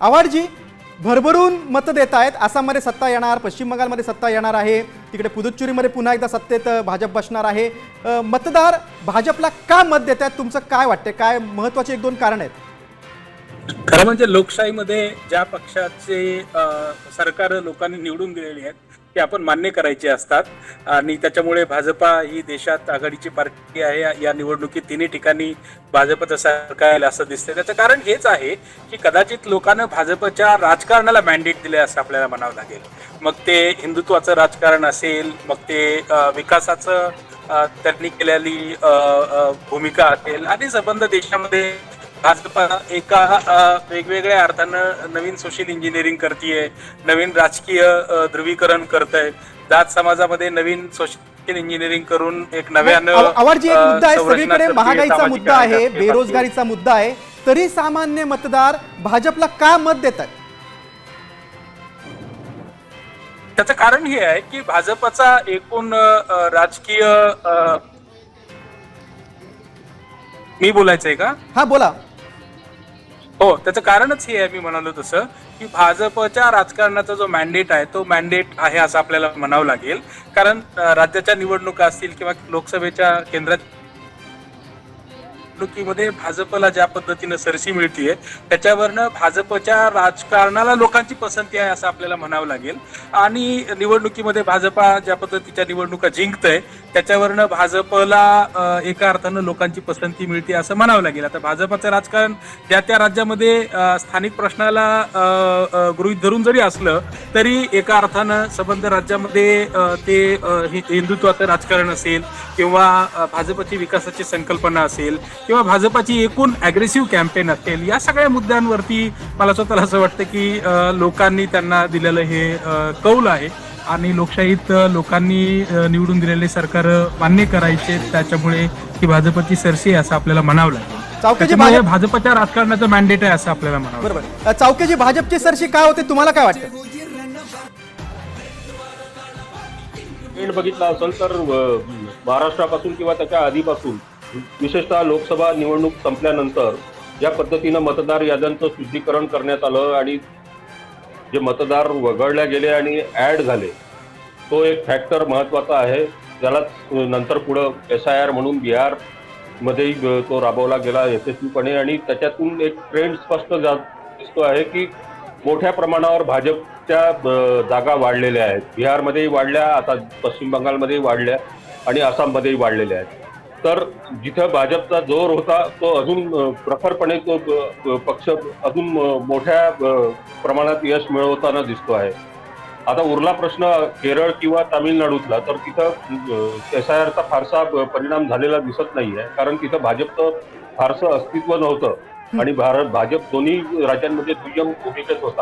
आव्हाडजी, भरभरून मतं देत आहेत. आसाममध्ये सत्ता येणार, पश्चिम बंगालमध्ये सत्ता येणार आहे, तिकडे पुदुच्चेरीमध्ये पुन्हा एकदा सत्तेत भाजप बसणार आहे. मतदार भाजपला का मत देत आहेत, तुमचं काय वाटतं? काय महत्त्वाचे एक दोन कारण आहेत? खरं म्हणजे लोकशाहीमध्ये ज्या पक्षाचे सरकार लोकांनी निवडून दिलेली आहेत ते आपण मान्य करायचे असतात आणि त्याच्यामुळे भाजपा ही देशात आघाडीची पार्टी आहे. या निवडणुकीत तिन्ही ठिकाणी भाजपचं सरकार येईल असं दिसतंय. त्याचं कारण हेच आहे की कदाचित लोकांना भाजपच्या राजकारणाला मॅन्डेट दिले असं आपल्याला म्हणावं लागेल. मग ते हिंदुत्वाचं राजकारण असेल, मग ते विकासाचं त्यांनी केलेली भूमिका असेल आणि संबंध देशामध्ये भाजपा एका वेगवेगळ्या अर्थानं नवीन सोशल इंजिनिअरिंग करतीये, नवीन राजकीय ध्रुवीकरण करतंय, जात समाजामध्ये नवीन सोशल इंजिनिअरिंग करून एक नव्यानं आव्हाडजी, एक मुद्दा आहे, सगळीकडे महागाईचा मुद्दा आहे, बेरोजगारीचा मुद्दा आहे, तरी सामान्य मतदार भाजपला का मत देतात? त्याचं कारण हे आहे की भाजपचा एकूण राजकीय मी बोलायचंय का? हा, बोला. हो, त्याचं कारणच हे आहे, मी म्हणालो तसं की भाजपच्या राजकारणाचा जो मॅन्डेट आहे तो मॅन्डेट आहे असं आपल्याला म्हणावं लागेल. कारण राज्याच्या निवडणुका असतील किंवा लोकसभेच्या केंद्रात निवडणुकीमध्ये भाजपला ज्या पद्धतीनं सरशी मिळतीये त्याच्यावरनं भाजपच्या राजकारणाला लोकांची पसंती आहे असं आपल्याला म्हणावं लागेल. आणि निवडणुकीमध्ये भाजपा ज्या पद्धतीच्या निवडणुका जिंकतंय त्याच्यावरनं भाजपला एका अर्थानं लोकांची पसंती मिळते असं म्हणावं लागेल. आता भाजपचं राजकारण ज्या त्या राज्यामध्ये स्थानिक प्रश्नाला गृहीत धरून जरी असलं तरी एका अर्थानं संबंध राज्यामध्ये ते हिंदुत्वाचं राजकारण असेल किंवा भाजपची विकासाची संकल्पना असेल किंवा भाजपाची एकूण अग्रेसिव्ह कॅम्पेन असेल, या सगळ्या मुद्द्यांवरती मला स्वतःला असं वाटतं की लोकांनी त्यांना दिलेलं हे कौल आहे आणि लोकशाहीत लोकांनी निवडून दिलेले सरकार मान्य करायचे. त्याच्यामुळे ही भाजपची सरशी आहे असं आपल्याला म्हणावं लागेल. भाजपच्या राजकारणाचं मॅन्डेट आहे असं आपल्याला म्हणावं. बरोबर. चौकेजी, भाजपची सरशी काय होते, तुम्हाला काय वाटतं? बघितला असेल तर महाराष्ट्रापासून किंवा त्याच्या आधीपासून विशेषतः लोकसभा निवडणूक संपल्यानंतर ज्या पद्धतीनं मतदार याद्यांचं शुद्धीकरण करण्यात आलं आणि जे मतदार वगळले गेले आणि ऍड झाले, तो एक फॅक्टर महत्त्वाचा आहे. ज्याला नंतर पुढं SIR म्हणून बिहारमध्येही तो राबवला गेला यशस्वीपणे आणि त्याच्यातून एक ट्रेंड स्पष्ट दिसतो आहे की मोठ्या प्रमाणावर भाजपच्या जागा वाढलेल्या आहेत. बिहारमध्येही वाढल्या, आता पश्चिम बंगालमध्येही वाढल्या आणि आसाममध्येही वाढलेल्या आहेत. तर जिथं भाजपचा जोर होता तो अजून प्रखरपणे तो पक्ष अजून मोठ्या प्रमाणात यश मिळवताना दिसतो आहे. आता उरला प्रश्न केरळ किंवा तामिळनाडूतला, तर तिथं SIRचा फारसा परिणाम झालेला दिसत नाहीये, कारण तिथं भाजपचं फारसं अस्तित्व नव्हतं आणि भाजप दोन्ही राज्यांमध्ये दुय्यम भूमिकेत होता.